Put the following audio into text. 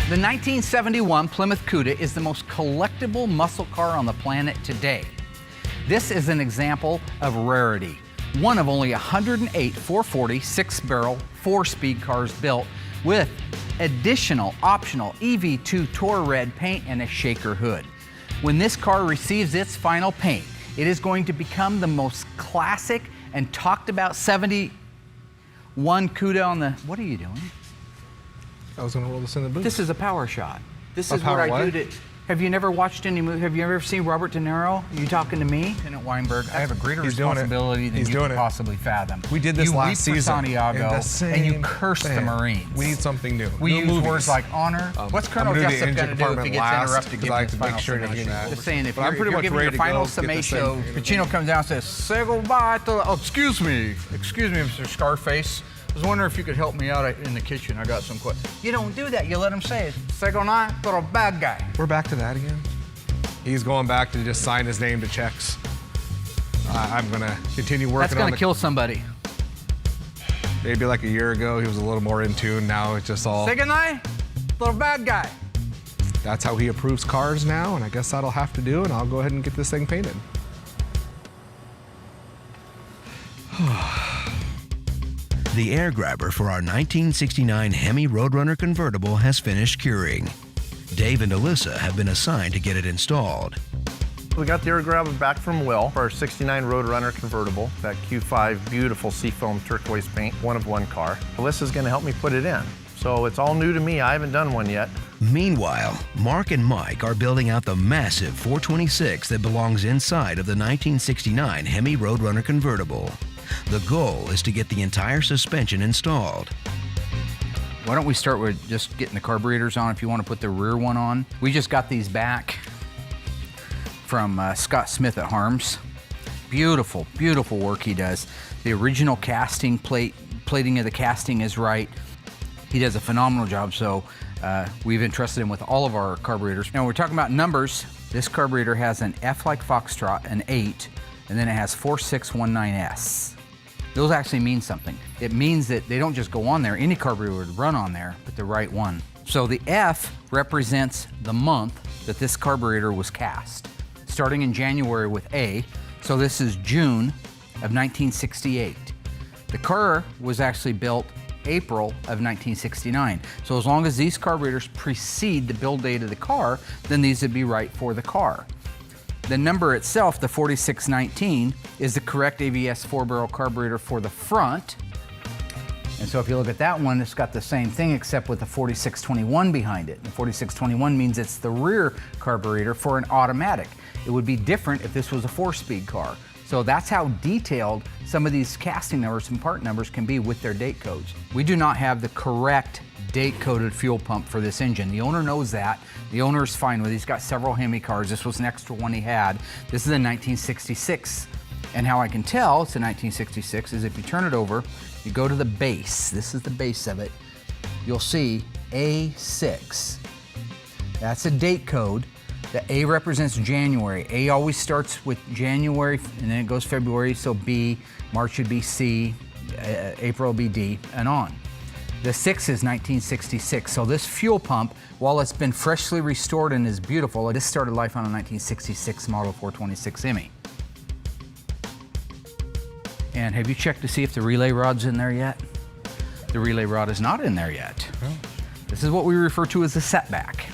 The 1971 Plymouth Cuda is the most collectible muscle car on the planet today. This is an example of rarity. One of only 108 440 6-barrel 4-speed cars built with additional optional EV2 Tour Red paint and a shaker hood. When this car receives its final paint, it is going to become the most classic and talked about 71 Cuda on the... What are you doing? I was gonna roll this in the booth. This is a power shot. This is power what I what? do to... Have you never watched any movie? Have you ever seen Robert De Niro? Are you talking to me? Lieutenant Weinberg, I have a greater responsibility than you can possibly fathom. We did this last season. You weep for Santiago, and you curse the Marines. We need something new. We use words like honor. What's Colonel Jessup going to do if he gets interrupted? Because I like to make sure that Just saying, if you're giving your final summation, Pacino comes down and says, say goodbye to... Oh, excuse me, Mr. Scarface. I was wondering if you could help me out in the kitchen. I got some questions. You don't do that. You let him say it. Say goodnight to a bad guy. We're back to that again. He's going back to just sign his name to checks. I'm gonna continue working on That's gonna kill somebody. Maybe like a year ago, he was a little more in tune. Now it's just all... Say goodnight, little bad guy. That's how he approves cars now, and I guess that'll have to do, and I'll go ahead and get this thing painted. The air grabber for our 1969 Hemi Roadrunner convertible has finished curing. Dave and Alyssa have been assigned to get it installed. We got the air grabber back from Will for our 69 Roadrunner convertible, that Q5 beautiful seafoam turquoise paint, one-of-one car. Alyssa's gonna help me put it in. So it's all new to me, I haven't done one yet. Meanwhile, Mark and Mike are building out the massive 426 that belongs inside of the 1969 Hemi Roadrunner convertible. The goal is to get the entire suspension installed. Why don't we start with just getting the carburetors on if you want to put the rear one on. We just got these back from Scott Smith at Harms. Beautiful, beautiful work he does. The original casting plating of the casting is right. He does a phenomenal job, so we've entrusted him with all of our carburetors. Now we're talking about numbers. This carburetor has an F like Foxtrot, an 8, and then it has 4619S. Those actually mean something. It means that they don't just go on there. Any carburetor would run on there, but the right one. So the F represents the month that this carburetor was cast, starting in January with A. So this is June of 1968. The car was actually built April of 1969. So as long as these carburetors precede the build date of the car, then these would be right for the car. The number itself, the 4619, is the correct AVS 4-barrel carburetor for the front. And so if you look at that one, it's got the same thing except with the 4621 behind it. The 4621 means it's the rear carburetor for an automatic. It would be different if this was a 4-speed car. So that's how detailed some of these casting numbers and part numbers can be with their date codes. We do not have the correct date-coded fuel pump for this engine. The owner knows that. The owner is fine with it. He's got several Hemi cars. This was an extra one he had. This is a 1966. And how I can tell it's a 1966 is if you turn it over, you go to the base. This is the base of it. You'll see A6. That's a date code. The A represents January. A always starts with January, and then it goes February, so B, March would be C, April will be D, and on. The 6 is 1966, so this fuel pump, while it's been freshly restored and is beautiful, this started life on a 1966 model 426 Hemi. And have you checked to see if the relay rod's in there yet? The relay rod is not in there yet. This is what we refer to as the setback.